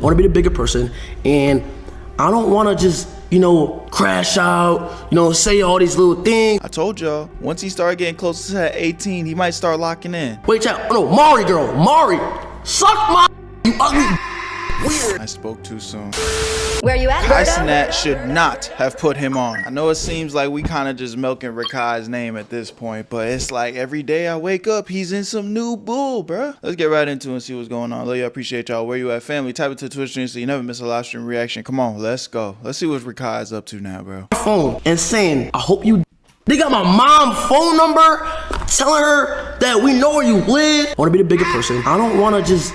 I want to be the bigger person, and I don't want to just, crash out, say all these little things. I told y'all, once he started getting close to that 18, he might start locking in. Wait, chat. No, Mari, girl. Mari. Suck my you ugly weird. I spoke too soon. Where you at, Kai Berto? Cenat should not have put him on. I know it seems like we kind of just milking Rakai's name at this point, but it's like every day I wake up, he's in some new bull, bruh. Let's get right into it and see what's going on. Love you, appreciate y'all. Where you at, family? Type it to Twitch stream so you never miss a live stream reaction. Come on, let's go. Let's see what Rakai's up to now, bro. Phone and saying, I hope you. They got my mom's phone number, telling her that we know where you live. I want to be the bigger person. I don't want to just,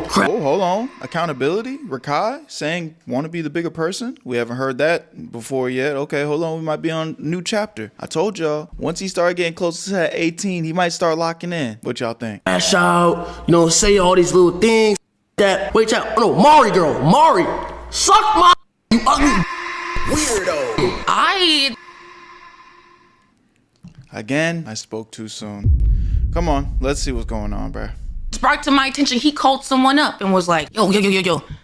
crap. Oh, hold on. Accountability? Rakai saying want to be the bigger person? We haven't heard that before yet. Okay, hold on. We might be on a new chapter. I told y'all, once he started getting close to that 18, he might start locking in. What y'all think? Crash out, say all these little things that. Wait, chat. No, Mari, girl. Mari. Suck my you ugly weirdo. Again, I spoke too soon. Come on, let's see what's going on, bruh. Sparked to my attention, he called someone up and was like, yo,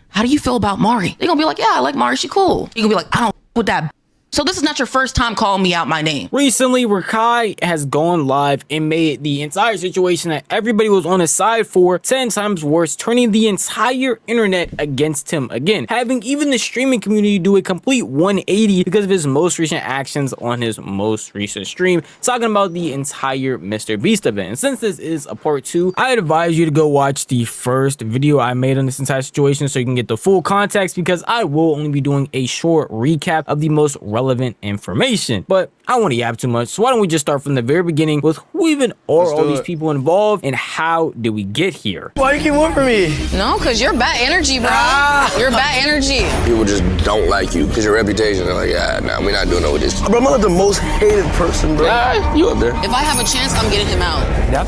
how do you feel about Mari? They gonna be like, yeah, I like Mari, she cool. He gonna be like, I don't with that. So this is not your first time calling me out my name. Recently, Rakai has gone live and made the entire situation that everybody was on his side for 10 times worse, turning the entire internet against him again, having even the streaming community do a complete 180 because of his most recent actions on his most recent stream, talking about the entire MrBeast event. And since this is a part 2, I advise you to go watch the first video I made on this entire situation so you can get the full context, because I will only be doing a short recap of the most relevant information. But I don't want to yap too much, so why don't we just start from the very beginning with who even are all these people involved and how did we get here? Why you keep one for me? No, because you're bad energy, bro. You're bad energy. People just don't like you because your reputation. They're like, yeah, nah, we're not doing no with this. Bro, I'm not the most hated person, bro. Yeah, you up there. If I have a chance, I'm getting him out.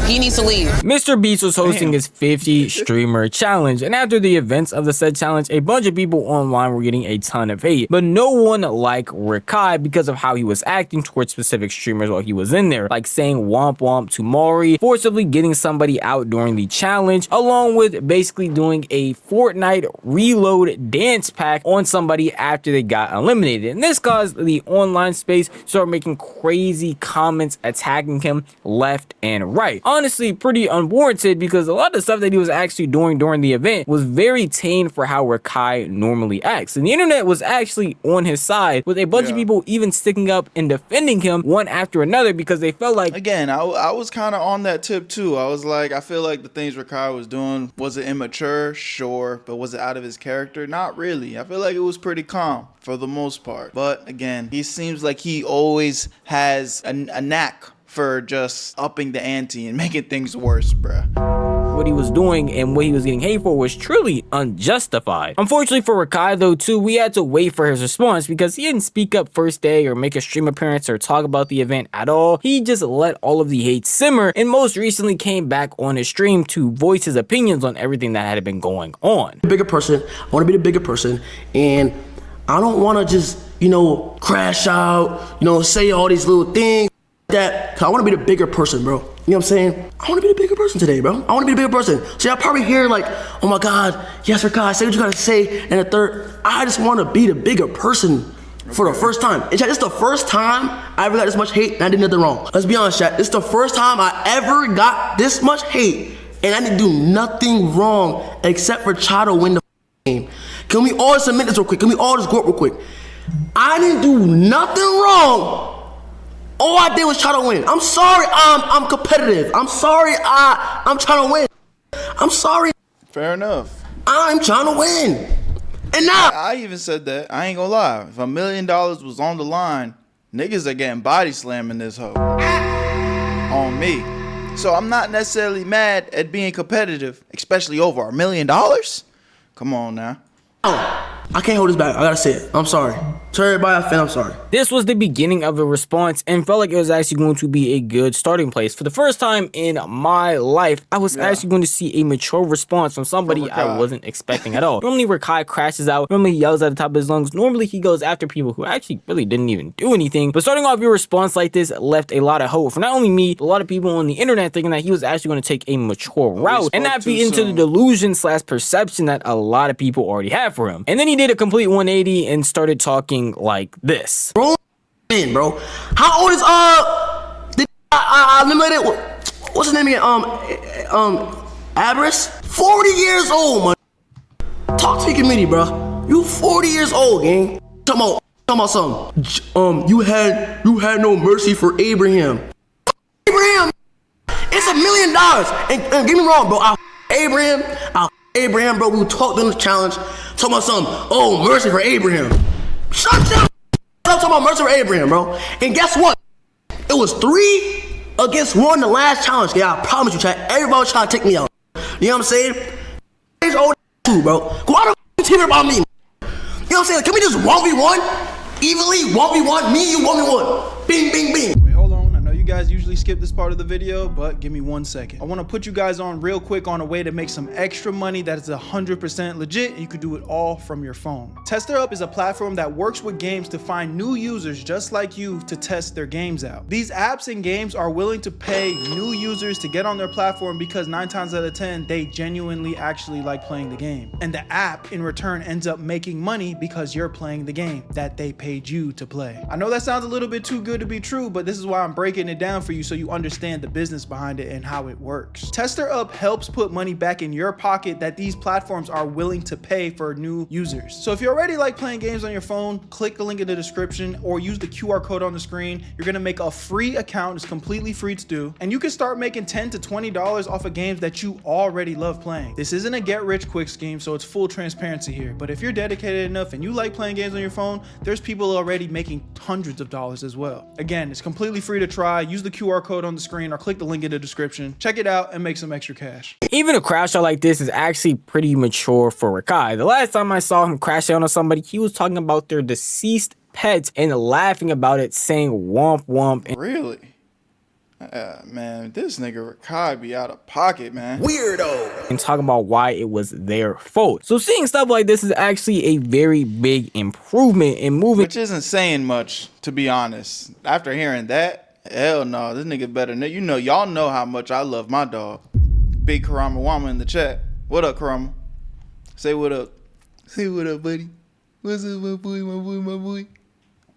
He needs to leave. MrBeast was hosting his 50 streamer challenge, and after the events of the said challenge, a bunch of people online were getting a ton of hate, but no one liked Rakai because of how he was acting towards specific streamers while he was in there, like saying womp womp to Mari, forcibly getting somebody out during the challenge, along with basically doing a Fortnite reload dance pack on somebody after they got eliminated. And this caused the online space to start making crazy comments attacking him left and right. Honestly, pretty unwarranted, because a lot of the stuff that he was actually doing during the event was very tame for how Rakai normally acts. And the internet was actually on his side, with a bunch of people even sticking up and defending him one after another, because they felt like, again, I was kind of on that tip too. I was like, I feel like the things Rakai was doing, was it immature? Sure. But was it out of his character? Not really. I feel like it was pretty calm for the most part. But again, he seems like he always has a knack for just upping the ante and making things worse, bruh. what he was doing and what he was getting hate for was truly unjustified. Unfortunately for Rakai though too, we had to wait for his response because he didn't speak up first day or make a stream appearance or talk about the event at all. He just let all of the hate simmer and most recently came back on his stream to voice his opinions on everything that had been going on. Bigger person, I want to be the bigger person, and I don't want to just, crash out, say all these little things that, cause I want to be the bigger person, bro. You know what I'm saying? I want to be the bigger person today, bro. I want to be the bigger person. So y'all probably hear like, oh my God, yes, Rakai, say what you gotta say. And the third, I just want to be the bigger person for the first time. And chat, this is the first time I ever got this much hate and I did nothing wrong. Let's be honest, chat. This is the first time I ever got this much hate and I didn't do nothing wrong except for try to win the game. Can we all just admit this real quick? Can we all just go up real quick? I didn't do nothing wrong. All I did was try to win. I'm sorry I'm competitive. I'm sorry I'm trying to win. I'm sorry. Fair enough. I'm trying to win. And now I even said that. I ain't gonna lie. If $1 million was on the line, niggas are getting body slamming this hoe. On me. So I'm not necessarily mad at being competitive, especially over $1 million. Come on now. I can't hold this back. I gotta say it. I'm sorry. To everybody, I'm sorry. This was the beginning of a response and felt like it was actually going to be a good starting place. For the first time in my life, I was actually going to see a mature response from somebody I wasn't expecting at all. Normally, Rakai crashes out. Normally, he yells at the top of his lungs. Normally, he goes after people who actually really didn't even do anything. But starting off your response like this left a lot of hope for not only me, but a lot of people on the internet thinking that he was actually going to take a mature route and not be into the delusion / perception that a lot of people already have for him. And then he did a complete 180 and started talking like this. Bro, how old is I eliminated, what's his name again? Abris? 40 years old, man. Talk to your committee, bro. You 40 years old, gang. Talking about something. You had no mercy for Abraham. Abraham, it's $1 million. And get me wrong, bro. Abraham, bro. We talked in the challenge. Talking about something. Oh, mercy for Abraham. Shut up. I'm talking about mercy for Abraham, bro. And guess what? It was 3 against 1 the last challenge. Yeah, I promise you, chat. Everybody was trying to take me out. You know what I'm saying? It's old too, bro. Why the team about me? You know what I'm saying? Can we just 1v1? Evenly 1v1? Me, you 1v1. Bing, bing, bing. Wait, hold on. I know you guys usually skip this part of the video, but give me 1 second. I want to put you guys on real quick on a way to make some extra money that is 100% legit, and you can do it all from your phone. TesterUp is a platform that works with games to find new users just like you to test their games out. These apps and games are willing to pay new users to get on their platform because 9 times out of 10, they genuinely actually like playing the game. And the app in return ends up making money because you're playing the game that they paid you to play. I know that sounds a little bit too good to be true, but this is why I'm breaking it down for you so you understand the business behind it and how it works. TesterUp helps put money back in your pocket that these platforms are willing to pay for new users. So if you already like playing games on your phone, click the link in the description or use the QR code on the screen. You're gonna make a free account. It's completely free to do, and you can start making $10 to $20 off of games that you already love playing. This isn't a get rich quick scheme, so it's full transparency here, but if you're dedicated enough and you like playing games on your phone, there's people already making hundreds of dollars as well. Again, it's completely free to try. Use the QR code on the screen or click the link in the description. Check it out and make some extra cash. Even a crash out like this is actually pretty mature for Rakai. The last time I saw him crash out on somebody, he was talking about their deceased pets and laughing about it, saying womp womp. Really? Man, this nigga Rakai be out of pocket, man. Weirdo. And talking about why it was their fault. So seeing stuff like this is actually a very big improvement in moving. Which isn't saying much, to be honest. After hearing that, hell no, this nigga better. You know, y'all know how much I love my dog. Big Karama Wama in the chat. What up, Karama? Say what up. Say what up, buddy. What's up, my boy, my boy, my boy?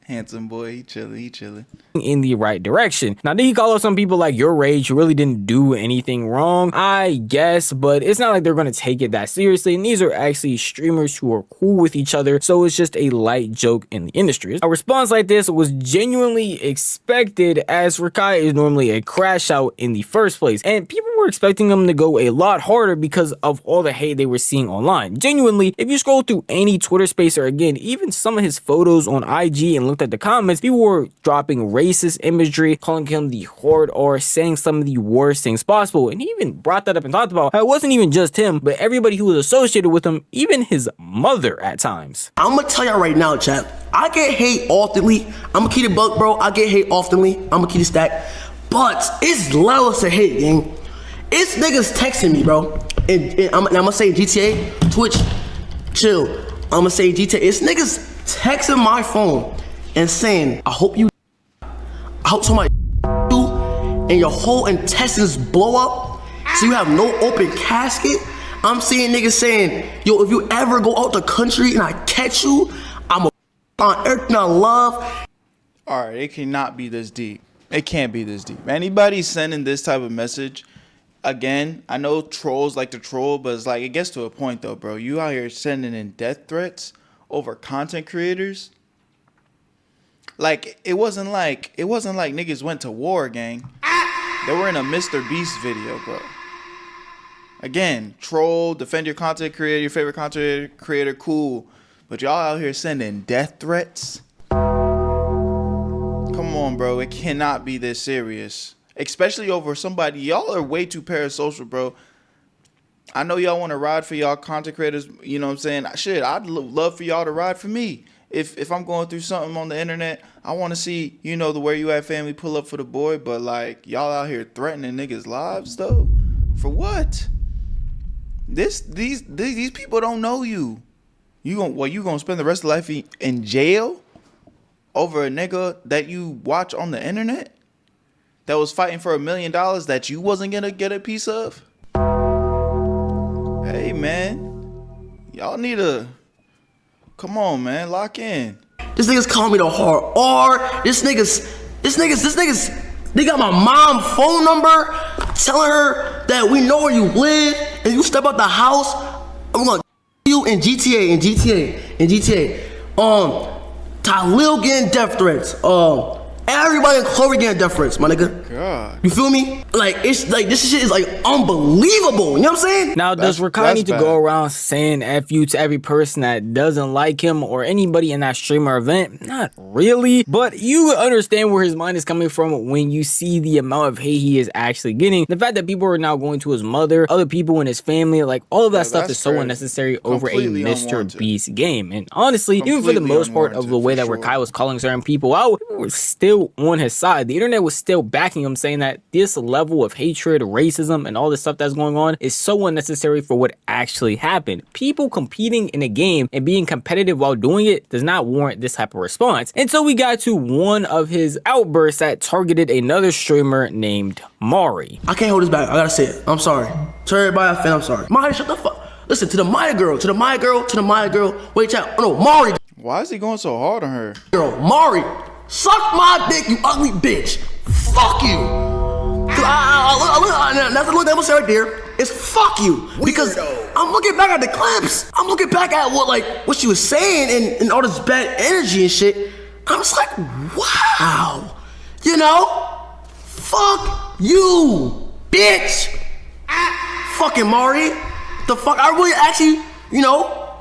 Handsome boy, he chilling. In the right direction. Now, did he call out some people like your rage who really didn't do anything wrong? I guess, but it's not like they're gonna take it that seriously, and these are actually streamers who are cool with each other, so it's just a light joke in the industry. A response like this was genuinely expected, as Rakai is normally a crash out in the first place, and people were expecting him to go a lot harder because of all the hate they were seeing online. Genuinely, if you scroll through any Twitter space, or again, even some of his photos on IG and looked at the comments, people were dropping racist imagery, calling him the horde, or saying some of the worst things possible. And he even brought that up and talked about how it wasn't even just him, but everybody who was associated with him, even his mother at times. I'm gonna tell y'all right now, chat. I get hate oftenly. I'm gonna keep it buck, bro. I get hate oftenly. I'm gonna keep it stacked. But it's levels to hate, gang. It's niggas texting me, bro. And I'm gonna say GTA, Twitch, chill. I'm gonna say GTA. It's niggas texting my phone and saying, I hope somebody you and your whole intestines blow up so you have no open casket. I'm seeing niggas saying, yo, if you ever go out the country and I catch you, I'm on everything I love. All right, it cannot be this deep. It can't be this deep. Anybody sending this type of message, again, I know trolls like to troll, but it's like, it gets to a point though, bro. You out here sending in death threats over content creators. Like, it wasn't like niggas went to war, gang. They were in a MrBeast video, bro. Again, troll, defend your content creator, your favorite content creator, cool. But y'all out here sending death threats? Come on, bro. It cannot be this serious. Especially over somebody. Y'all are way too parasocial, bro. I know y'all want to ride for y'all content creators. You know what I'm saying? Shit, I'd love for y'all to ride for me. If I'm going through something on the internet, I want to see, you know, the Where You At family pull up for the boy. But like, y'all out here threatening niggas' lives though, for what? These people don't know you. You gonna spend the rest of life in jail over a nigga that you watch on the internet that was fighting for $1 million that you wasn't gonna get a piece of? Hey man, y'all need to come on, man, lock in. This nigga's calling me the hard R. This nigga's, they got my mom's phone number, telling her that we know where you live, and you step out the house, I'm gonna you in GTA. Talil getting death threats. Everybody in Chloe getting death threats, my nigga. God. You feel me? Like, it's like, this shit is like unbelievable. You know what I'm saying? Now, does Rakai need to go around saying F you to every person that doesn't like him or anybody in that streamer event? Not really, but you understand where his mind is coming from when you see the amount of hate he is actually getting. The fact that people are now going to his mother, other people in his family, like all of that stuff is so unnecessary over a MrBeast game. And honestly, even for the most part of the way that Rakai was calling certain people out, people were still on his side. The internet was still backing him, saying that this level of hatred, racism, and all this stuff that's going on is so unnecessary for what actually happened. People competing in a game and being competitive while doing it does not warrant this type of response. And so we got to one of his outbursts that targeted another streamer named Mari. I can't hold this back. I gotta say it. I'm sorry. To everybody, fan, I'm sorry. Mari, shut the fuck. Listen, to the Maya girl. Wait, chat. Oh no, Mari. Why is he going so hard on her? Girl, Mari. Suck my dick, you ugly bitch. Fuck you. That's the look that was right there. It's fuck you. Because I'm looking back at the clips. I'm looking back at what she was saying and all this bad energy and shit. I'm just like, wow. You know? Fuck you, bitch. Fucking Mari. The fuck? I really actually, you know,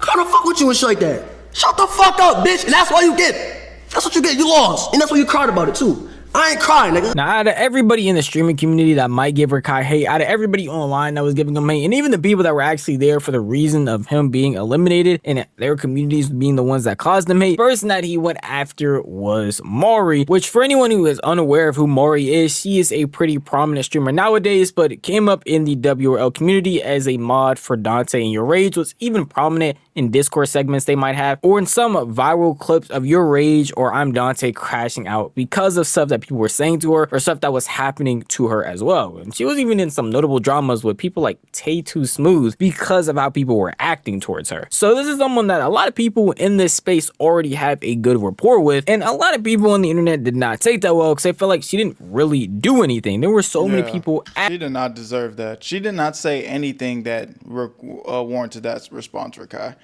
kind of fuck with you and shit like that. Shut the fuck up, bitch. And that's why you get. That's what you get, you lost. And that's why you cried about it too. I ain't crying, nigga. Now, out of everybody in the streaming community that might give Rakai hate, out of everybody online that was giving him hate, and even the people that were actually there for the reason of him being eliminated and their communities being the ones that caused him hate, the person that he went after was Mari, which for anyone who is unaware of who Mari is, she is a pretty prominent streamer nowadays, but it came up in the WRL community as a mod for Dante and Your Rage, was even prominent in Discord segments they might have, or in some viral clips of Your Rage or I'm Dante crashing out because of stuff that people were saying to her or stuff that was happening to her as well. And she was even in some notable dramas with people like Tay Too Smooth because of how people were acting towards her. So this is someone that a lot of people in this space already have a good rapport with, and a lot of people on the internet did not take that well because they felt like she didn't really do anything. There were so many people. She did not deserve that. She did not say anything that warranted that response, Rakai.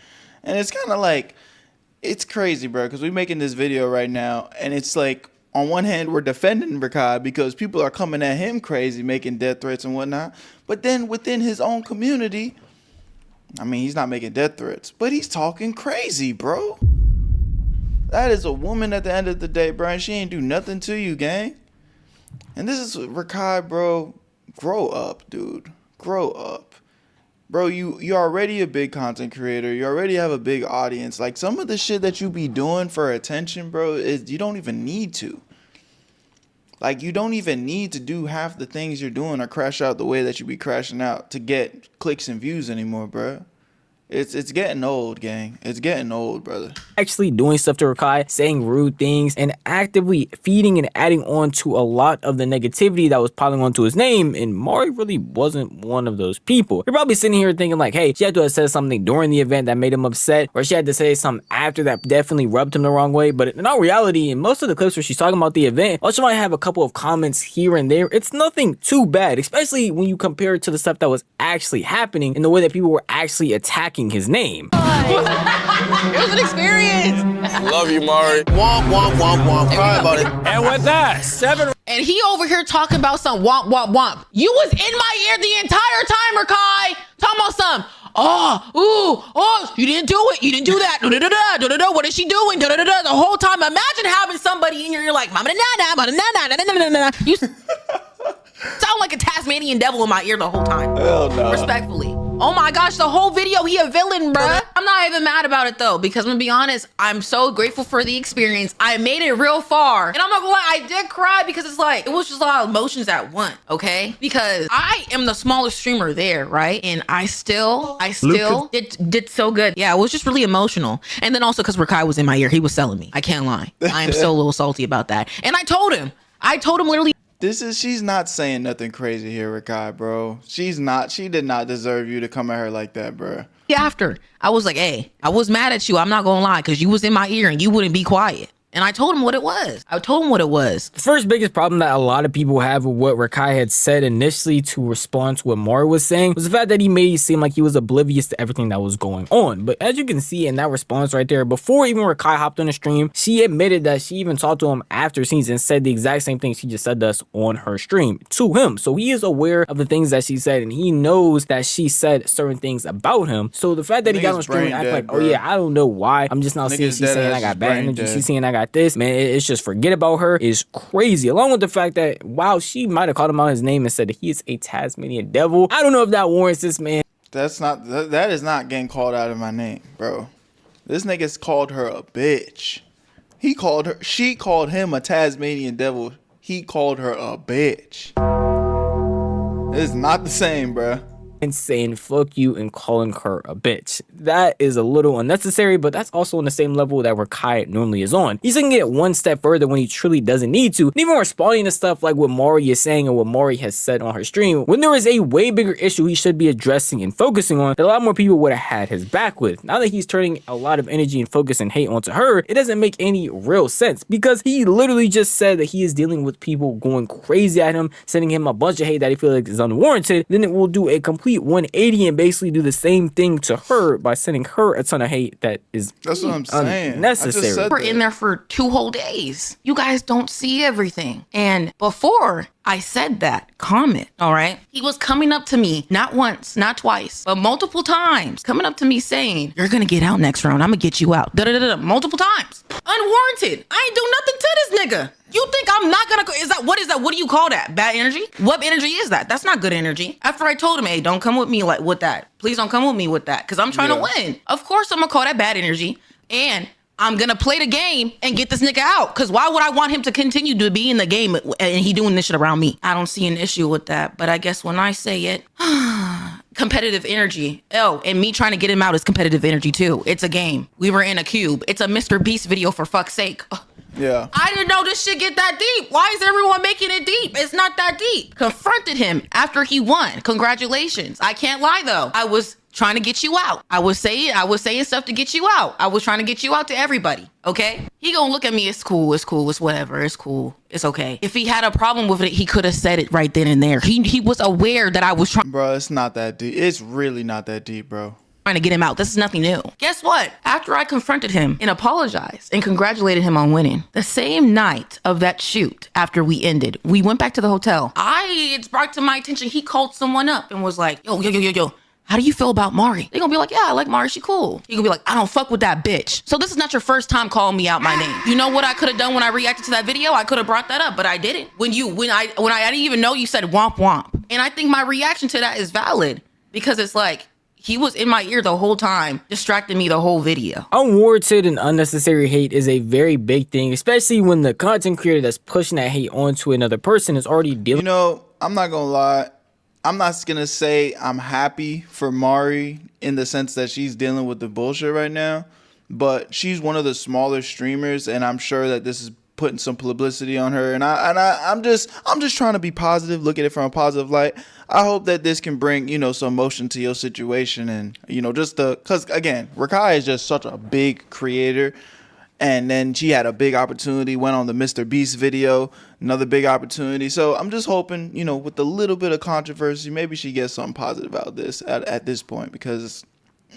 And it's kind of like, it's crazy, bro, because we're making this video right now, and it's like, on one hand, we're defending Rakai because people are coming at him crazy, making death threats and whatnot. But then within his own community, I mean, he's not making death threats, but he's talking crazy, bro. That is a woman at the end of the day, bro, and she ain't do nothing to you, gang. And this is Rakai, bro. Grow up, dude. Grow up. Bro, you're already a big content creator. You already have a big audience. Like, some of the shit that you be doing for attention, bro, is you don't even need to. Like, you don't even need to do half the things you're doing or crash out the way that you be crashing out to get clicks and views anymore, bro. It's getting old, gang. It's getting old, brother. Actually doing stuff to Rakai, saying rude things, and actively feeding and adding on to a lot of the negativity that was piling onto his name, and Mari really wasn't one of those people. You're probably sitting here thinking like, hey, she had to have said something during the event that made him upset, or she had to say something after that definitely rubbed him the wrong way, but in all reality, in most of the clips where she's talking about the event, while she might have a couple of comments here and there, it's nothing too bad, especially when you compare it to the stuff that was actually happening and the way that people were actually attacking his name. It was an experience. Love you, Mari. Womp, womp, womp, womp. Cry about it. And with that, 7. And he over here talking about some womp, womp, womp. You was in my ear the entire time, Rakai. Talking about some, you didn't do it. You didn't do that. What is she doing? The whole time. Imagine having somebody in your ear like, you sound like a Tasmanian devil in my ear the whole time. Hell no. Respectfully. Oh my gosh, the whole video, he a villain, bruh. I'm not even mad about it though, because I'm gonna be honest, I'm so grateful for the experience. I made it real far. And I'm not gonna lie, I did cry because it's like, it was just a lot of emotions at once, okay? Because I am the smallest streamer there, right? And I still did so good. Yeah, it was just really emotional. And then also because Rakai was in my ear, he was selling me. I can't lie. I am still a little salty about that. And I told him literally, She's not saying nothing crazy here, Rakai, bro. She did not deserve you to come at her like that, bro. after I was like, hey, I was mad at you. I'm not gonna lie, because you was in my ear and you wouldn't be quiet. And I told him what it was. The first biggest problem that a lot of people have with what Rakai had said initially to respond to what Mari was saying was the fact that he made it seem like he was oblivious to everything that was going on. But as you can see in that response right there, before even Rakai hopped on the stream, she admitted that she even talked to him after scenes and said the exact same thing she just said to us on her stream to him. So he is aware of the things that she said, and he knows that she said certain things about him. So the fact that he got on stream and acted like, oh yeah, I don't know why, I'm just now seeing she's saying I got bad energy, she's saying I got this, man, it's just forget about her is crazy. Along with the fact that, wow, she might have called him out his name and said that he is a Tasmanian devil. I don't know if that warrants this, man. That is not getting called out of my name, bro. This nigga's called her a bitch. She called him a Tasmanian devil. He called her a bitch. It's not the same, bro. And saying fuck you and calling her a bitch. That is a little unnecessary, but that's also on the same level that Rakai normally is on. He's gonna get one step further when he truly doesn't need to, and even responding to stuff like what Mari is saying and what Mari has said on her stream, when there is a way bigger issue he should be addressing and focusing on that a lot more people would have had his back with. Now that he's turning a lot of energy and focus and hate onto her, it doesn't make any real sense, because he literally just said that he is dealing with people going crazy at him, sending him a bunch of hate that he feels like is unwarranted. Then it will do a complete 180 and basically do the same thing to her by sending her a ton of hate that is that's what I'm saying. Unnecessary. We're in there for 2 whole days. You guys don't see everything. And before I said that comment, all right, he was coming up to me, not once, not twice, but multiple times, coming up to me saying, you're gonna get out next round, I'm gonna get you out, multiple times. Unwarranted. I ain't do nothing to this nigga. You think I'm not gonna, what do you call that? Bad energy? What energy is that? That's not good energy. After I told him, hey, don't come with me like with that. Please don't come with me with that, because I'm trying to win. Of course I'm gonna call that bad energy, and I'm gonna play the game and get this nigga out, because why would I want him to continue to be in the game and he doing this shit around me? I don't see an issue with that, but I guess when I say it, competitive energy. Oh, and me trying to get him out is competitive energy too. It's a game. We were in a cube. It's a MrBeast video, for fuck's sake. Yeah. I didn't know this shit get that deep. Why is everyone making it deep? It's not that deep. Confronted him after he won. Congratulations. I can't lie though. I was trying to get you out. I was saying stuff to get you out. I was trying to get you out to everybody. Okay? He gonna look at me, it's cool, it's whatever, it's cool, it's okay. If he had a problem with it, he could have said it right then and there. He was aware that I was trying. Bro, it's not that deep. It's really not that deep, bro. Trying to get him out. This is nothing new. Guess what? After I confronted him and apologized and congratulated him on winning, the same night of that shoot, after we ended, we went back to the hotel. It's brought to my attention, he called someone up and was like, yo, how do you feel about Mari? They gonna be like, yeah, I like Mari, she cool. He gonna be like, I don't fuck with that bitch. So this is not your first time calling me out my name. You know what I could have done when I reacted to that video? I could have brought that up, but I didn't. When I didn't even know you said womp womp. And I think my reaction to that is valid, because it's like, he was in my ear the whole time, distracting me the whole video. Unwarranted and unnecessary hate is a very big thing, especially when the content creator that's pushing that hate onto another person is already dealing. You know, I'm not gonna lie. I'm not gonna say I'm happy for Mari in the sense that she's dealing with the bullshit right now, but she's one of the smaller streamers, and I'm sure that this is putting some publicity on her. And I'm just trying to be positive, look at it from a positive light. I hope that this can bring, you know, some motion to your situation, and, you know, because again, Rakai is just such a big creator. And then she had a big opportunity, went on the MrBeast video, another big opportunity. So I'm just hoping, you know, with a little bit of controversy, maybe she gets something positive out of this at this point. Because,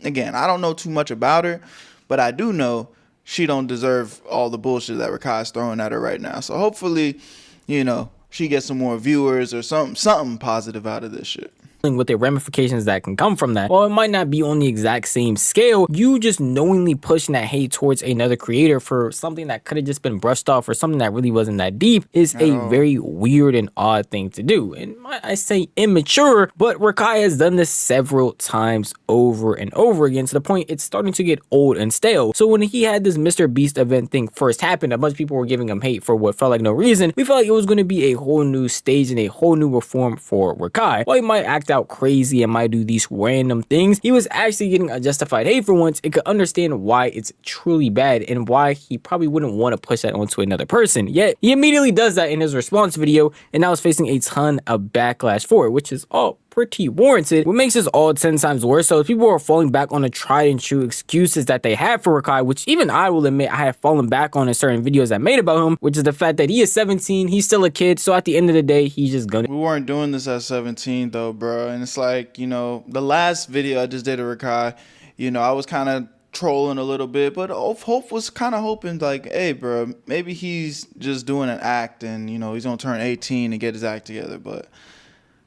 again, I don't know too much about her, but I do know she don't deserve all the bullshit that Rakai is throwing at her right now. So hopefully, you know, she gets some more viewers or something positive out of this shit. with the ramifications that can come from that. While it might not be on the exact same scale, you just knowingly pushing that hate towards another creator for something that could have just been brushed off or something that really wasn't that deep is a very weird and odd thing to do. And I say immature, but Rakai has done this several times over and over again to the point it's starting to get old and stale. So when he had this MrBeast event thing first happen, a bunch of people were giving him hate for what felt like no reason. We felt like it was going to be a whole new stage and a whole new reform for Rakai. While he might act out crazy and might do these random things, he was actually getting a justified hate for once and could understand why it's truly bad and why he probably wouldn't want to push that onto another person. Yet he immediately does that in his response video and now is facing a ton of backlash for it, which is all pretty warranted. What makes this all 10 times worse though is people are falling back on the tried and true excuses that they have for Rakai, which even I will admit I have fallen back on in certain videos I made about him, which is the fact that he is 17, he's still a kid, so at the end of the day, he's just gonna. We weren't doing this at 17 though, bro, and it's like, you know, the last video I just did of Rakai, you know, I was kind of trolling a little bit, but Hope was kind of hoping like, hey, bro, maybe he's just doing an act and, you know, he's gonna turn 18 and get his act together, but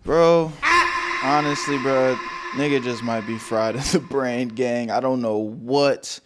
bro, honestly, bro, nigga just might be fried in the brain, gang. I don't know what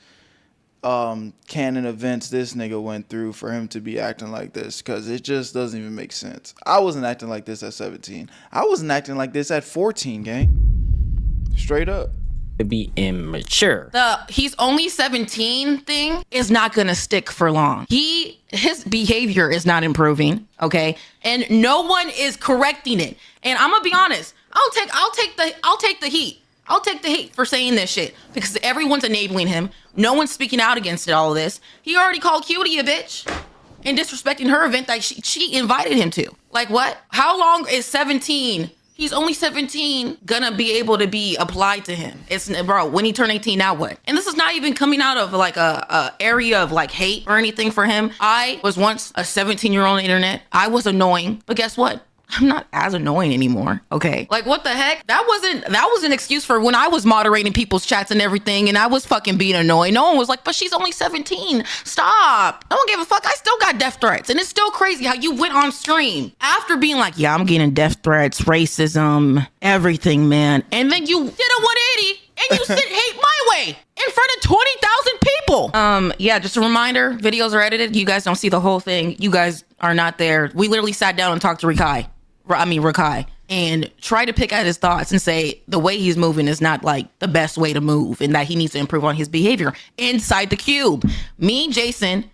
canon events this nigga went through for him to be acting like this, because it just doesn't even make sense. I wasn't acting like this at 17. I wasn't acting like this at 14, gang. Straight up. To be immature. The he's only 17 thing is not gonna stick for long. His behavior is not improving, okay? And no one is correcting it. And I'm gonna be honest, I'll take the heat. I'll take the hate for saying this shit because everyone's enabling him. No one's speaking out against it, all of this. He already called Cutie a bitch and disrespecting her event that she invited him to. Like what? How long is 17? He's only 17 gonna be able to be applied to him. It's, bro, when he turned 18, now what? And this is not even coming out of like a area of like hate or anything for him. I was once a 17-year-old on the internet. I was annoying, but guess what? I'm not as annoying anymore, okay? Like, what the heck? That was an excuse for when I was moderating people's chats and everything, and I was fucking being annoying. No one was like, but she's only 17. Stop. No one gave a fuck. I still got death threats, and it's still crazy how you went on stream after being like, yeah, I'm getting death threats, racism, everything, man. And then you did a 180, and you sent hate my way in front of 20,000 people. Yeah, just a reminder, videos are edited. You guys don't see the whole thing. You guys are not there. We literally sat down and talked to Rakai, and try to pick out his thoughts and say the way he's moving is not like the best way to move and that he needs to improve on his behavior inside the cube. Me, Jason,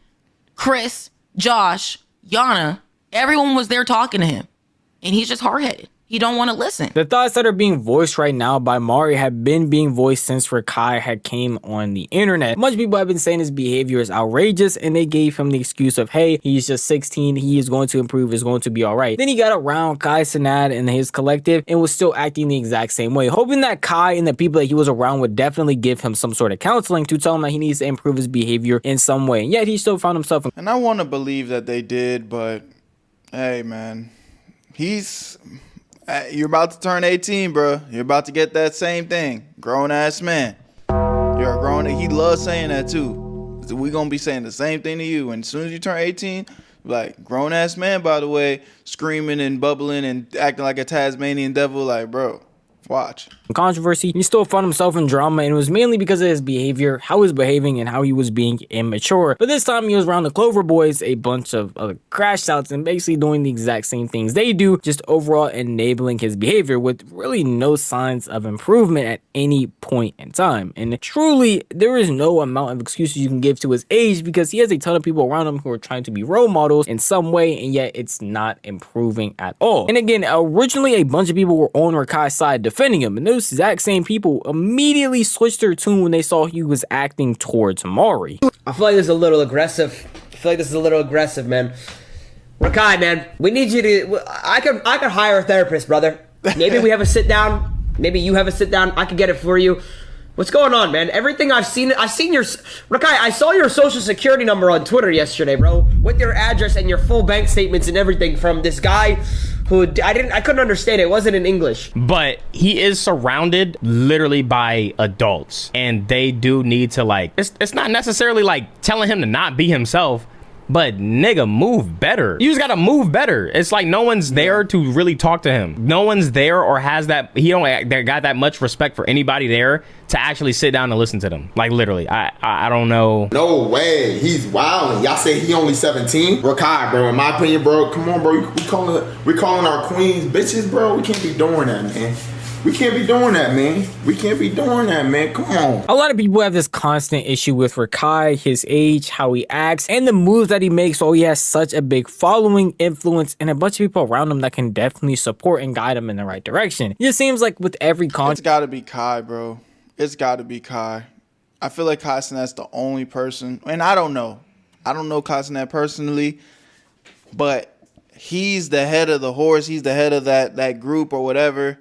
Chris, Josh, Yana, everyone was there talking to him, and he's just hard-headed. He don't want to listen. The thoughts that are being voiced right now by Mari have been being voiced since Rakai had came on the internet. Much people have been saying his behavior is outrageous, and they gave him the excuse of, hey, he's just 16, he is going to improve, is going to be all right. Then he got around Kai Cenat and his collective and was still acting the exact same way, hoping that Kai and the people that he was around would definitely give him some sort of counseling to tell him that he needs to improve his behavior in some way. And yet he still found himself. And I want to believe that they did, but hey, man, you're about to turn 18, bro. You're about to get that same thing. Grown ass man. You're a grown. He loves saying that too. We gonna be saying the same thing to you. And as soon as you turn 18, like grown ass man, by the way, screaming and bubbling and acting like a Tasmanian devil, like bro, watch. Controversy, he still found himself in drama, and it was mainly because of his behavior, how he was behaving, and how he was being immature. But this time he was around the Clover Boys, a bunch of other crash outs, and basically doing the exact same things they do, just overall enabling his behavior with really no signs of improvement at any point in time. And truly, there is no amount of excuses you can give to his age because he has a ton of people around him who are trying to be role models in some way, and yet it's not improving at all. And again, originally a bunch of people were on Rakai's side defending him, and those exact same people immediately switched their tune when they saw he was acting towards Mari. I feel like this is a little aggressive. Man. Rakai, man, we need you to. I could hire a therapist, brother. Maybe we have a sit down. Maybe you have a sit down. I could get it for you. What's going on, man? Everything I've seen your Rakai. I saw your social security number on Twitter yesterday, bro, with your address and your full bank statements and everything from this guy who I couldn't understand it. It wasn't in English. But he is surrounded literally by adults, and they do need to, like, it's not necessarily like telling him to not be himself. But nigga, move better. You just gotta move better. It's like no one's there to really talk to him. No one's there or has that. He don't got that much respect for anybody there to actually sit down and listen to them. Like literally, I don't know. No way, he's wilding. Y'all say he only 17. Rakai, bro. In my opinion, bro. Come on, bro. We calling our queens bitches, bro. We can't be doing that, man. We can't be doing that, man. We can't be doing that, man. Come on. A lot of people have this constant issue with Rakai, his age, how he acts, and the moves that he makes. So he has such a big following, influence, and a bunch of people around him that can definitely support and guide him in the right direction. It just seems like with every content, it's got to be Kai, bro. It's got to be Kai. I feel like Kai Cenat's the only person, and I don't know Kai Cenat personally, but he's the head of the horse. He's the head of that group or whatever.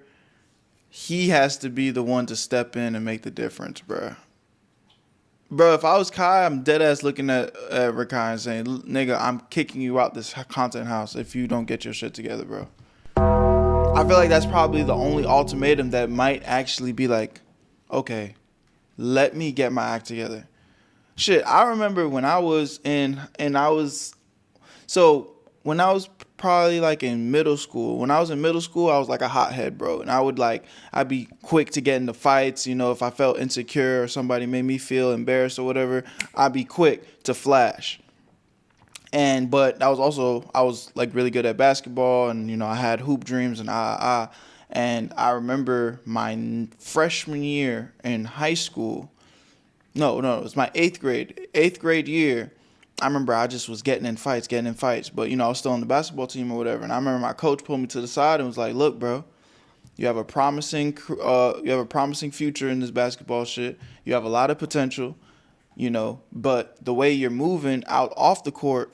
He has to be the one to step in and make the difference, bro. Bro, if I was Kai, I'm dead ass looking at Rakai and saying, nigga, I'm kicking you out this content house if you don't get your shit together, bro. I feel like that's probably the only ultimatum that might actually be like, okay, let me get my act together. Shit, I remember when I was probably like in middle school. When I was in middle school, I was like a hothead, bro. And I'd be quick to get into fights. You know, if I felt insecure or somebody made me feel embarrassed or whatever, I'd be quick to flash. But I was like really good at basketball, and you know, I had hoop dreams and and I remember my freshman year in high school. No, it was my eighth grade year. I remember I just was getting in fights. But, you know, I was still on the basketball team or whatever. And I remember my coach pulled me to the side and was like, look, bro, you have a promising future in this basketball shit. You have a lot of potential, you know, but the way you're moving out off the court,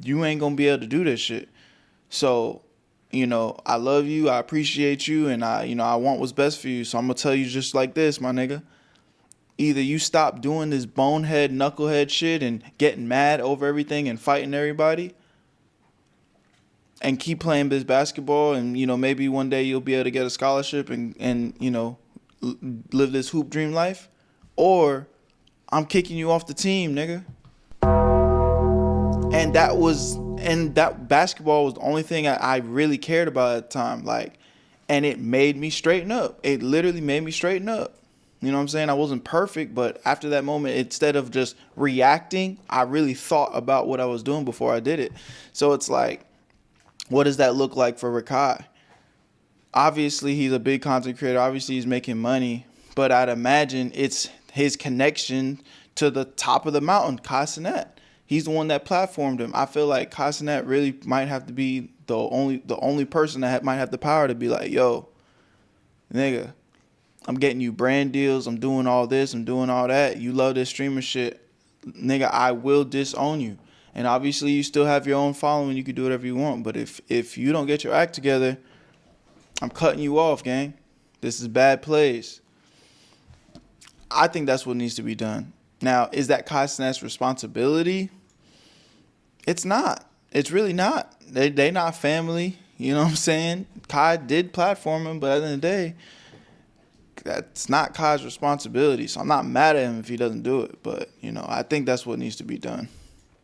you ain't going to be able to do this shit. So, you know, I love you. I appreciate you. And I want what's best for you. So I'm going to tell you just like this, my nigga. Either you stop doing this bonehead, knucklehead shit and getting mad over everything and fighting everybody and keep playing this basketball, and, you know, maybe one day you'll be able to get a scholarship and you know, live this hoop dream life, or I'm kicking you off the team, nigga. And that basketball was the only thing I really cared about at the time. Like, and it made me straighten up. It literally made me straighten up. You know what I'm saying? I wasn't perfect, but after that moment, instead of just reacting, I really thought about what I was doing before I did it. So it's like, what does that look like for Rakai? Obviously, he's a big content creator. Obviously, he's making money. But I'd imagine it's his connection to the top of the mountain, Kai Cenat. He's the one that platformed him. I feel like Kai Cenat really might have to be the only person that might have the power to be like, yo, nigga, I'm getting you brand deals. I'm doing all this. I'm doing all that. You love this streamer shit. Nigga, I will disown you. And obviously, you still have your own following. You can do whatever you want. But if you don't get your act together, I'm cutting you off, gang. This is bad plays. I think that's what needs to be done. Now, is that Kai Cenat's responsibility? It's not. It's really not. They not family. You know what I'm saying? Kai did platform him, but at the end of the day, that's not Kai's responsibility. So I'm not mad at him if he doesn't do it. But, you know, I think that's what needs to be done.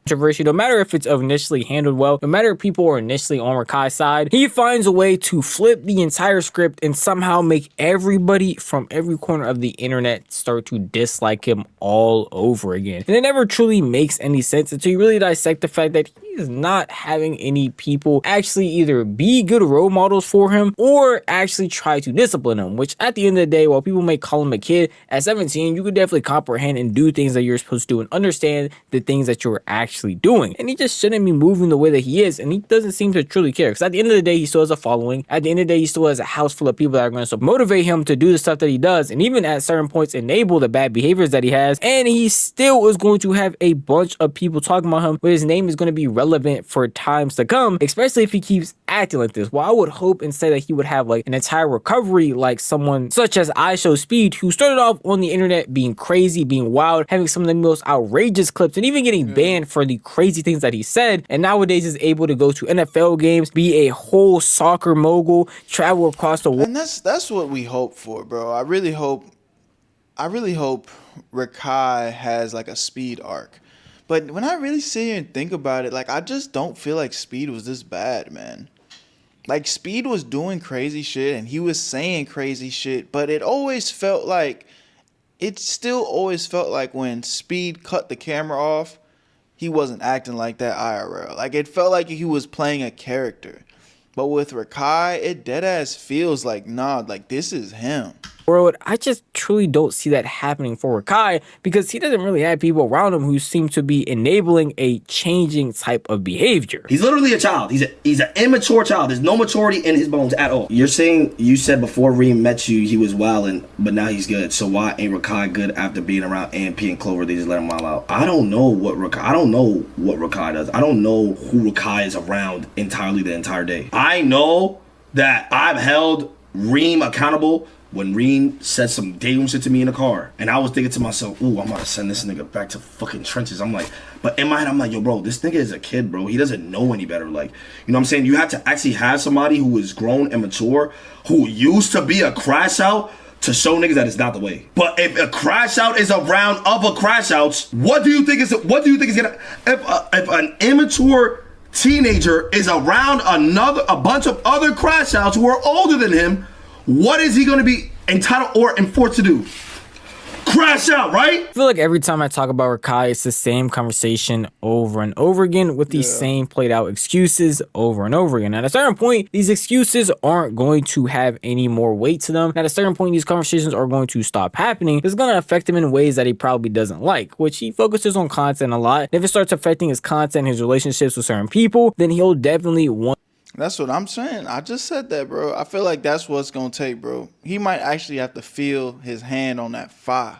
Controversy, no matter if it's initially handled well, no matter if people are initially on Rakai's side, he finds a way to flip the entire script and somehow make everybody from every corner of the internet start to dislike him all over again. And it never truly makes any sense until you really dissect the fact that he's not having any people actually either be good role models for him or actually try to discipline him, which at the end of the day, while people may call him a kid, at 17, you could definitely comprehend and do things that you're supposed to do and understand the things that you're actually doing. And he just shouldn't be moving the way that he is, and he doesn't seem to truly care, because at the end of the day, he still has a following. At the end of the day, he still has a house full of people that are going to motivate him to do the stuff that he does, and even at certain points enable the bad behaviors that he has. And he still is going to have a bunch of people talking about him, but his name is going to be relevant for times to come, especially if he keeps acting like this. Well, I would hope instead that he would have like an entire recovery, like someone such as IShowSpeed, who started off on the internet being crazy, being wild, having some of the most outrageous clips, and even getting banned for the crazy things that he said, and nowadays is able to go to NFL games, be a whole soccer mogul, travel across the world. And that's what we hope for, bro. I really hope Rakai has like a speed arc. But when I really sit here and think about it, like, I just don't feel like Speed was this bad, man. Like, Speed was doing crazy shit and he was saying crazy shit, but it still always felt like when Speed cut the camera off, he wasn't acting like that IRL. Like, it felt like he was playing a character. But with Rakai, it deadass feels like, nah, like, this is him. Bro, I just truly don't see that happening for Rakai because he doesn't really have people around him who seem to be enabling a changing type of behavior. He's literally a child. He's an immature child. There's no maturity in his bones at all. You're saying, you said before Reem met you, he was wildin', but now he's good. So why ain't Rakai good after being around AMP and Clover? They just let him wild out. I don't know what Rakai does. I don't know who Rakai is around entirely the entire day. I know that I've held Reem accountable when Reem said some damn shit to me in the car, and I was thinking to myself, ooh, I'm about to send this nigga back to fucking trenches. I'm like, but in my head, I'm like, yo, bro, this nigga is a kid, bro. He doesn't know any better. Like, you know what I'm saying? You have to actually have somebody who is grown and mature, who used to be a crash out, to show niggas that it's not the way. But if a crash out is a round of a crash outs, what do you think is gonna, if an immature teenager is around a bunch of other crash outs who are older than him, what is he going to be entitled or enforced to do? Crash out, right? I feel like every time I talk about Rakai, it's the same conversation over and over again with these same played out excuses over and over again. At a certain point, these excuses aren't going to have any more weight to them. At a certain point, these conversations are going to stop happening. It's going to affect him in ways that he probably doesn't like, which he focuses on content a lot. If it starts affecting his content, his relationships with certain people, then he'll definitely want. That's what I'm saying. I just said that, bro. I feel like that's what it's going to take, bro. He might actually have to feel his hand on that fire.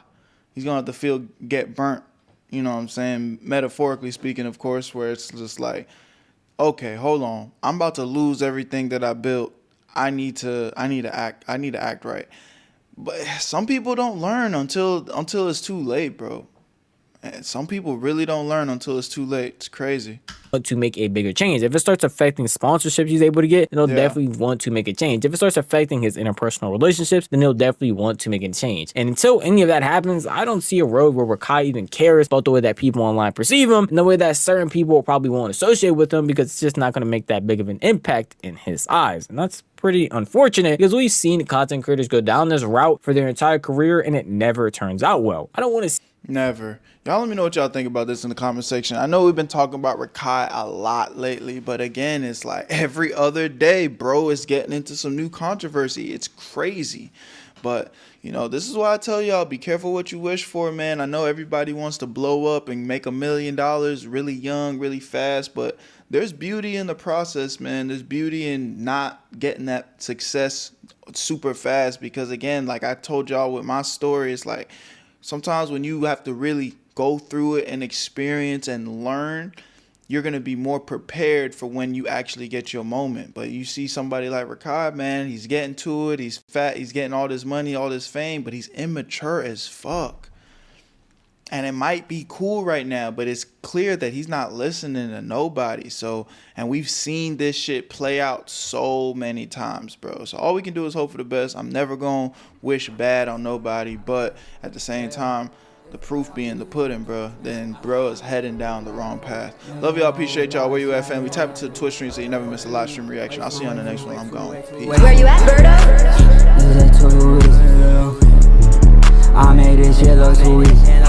He's going to have to get burnt. You know what I'm saying? Metaphorically speaking, of course, where it's just like, okay, hold on. I'm about to lose everything that I built. I need to act right. But some people don't learn until it's too late, bro. And some people really don't learn until it's too late. It's crazy. To make a bigger change. If it starts affecting sponsorships he's able to get, then he'll definitely want to make a change. If it starts affecting his interpersonal relationships, then he'll definitely want to make a change. And until any of that happens, I don't see a road where Rakai even cares about the way that people online perceive him and the way that certain people will probably won't associate with him, because it's just not going to make that big of an impact in his eyes. And that's pretty unfortunate, because we've seen content creators go down this route for their entire career and it never turns out well. I don't want to Never. Y'all let me know what y'all think about this in the comment section. I know we've been talking about Rakai a lot lately, but again, it's like every other day, bro is getting into some new controversy. It's crazy. But, you know, this is why I tell y'all, be careful what you wish for, man. I know everybody wants to blow up and make $1 million really young, really fast, but there's beauty in the process, man. There's beauty in not getting that success super fast, because, again, like I told y'all with my story, it's like sometimes when you have to really go through it and experience and learn, you're going to be more prepared for when you actually get your moment. But you see somebody like Rakai, man, he's getting to it. He's fat. He's getting all this money, all this fame, but he's immature as fuck. And it might be cool right now, but it's clear that he's not listening to nobody. So, and we've seen this shit play out so many times, bro. So all we can do is hope for the best. I'm never going to wish bad on nobody, but at the same time, the proof being the pudding, bro, then bro is heading down the wrong path. Love y'all. Appreciate y'all. Where you at, family? Tap into the Twitch stream so you never miss a live stream reaction. I'll see you on the next one. I'm gone. Peace. Where you at, Berto? I made this shit look sweet.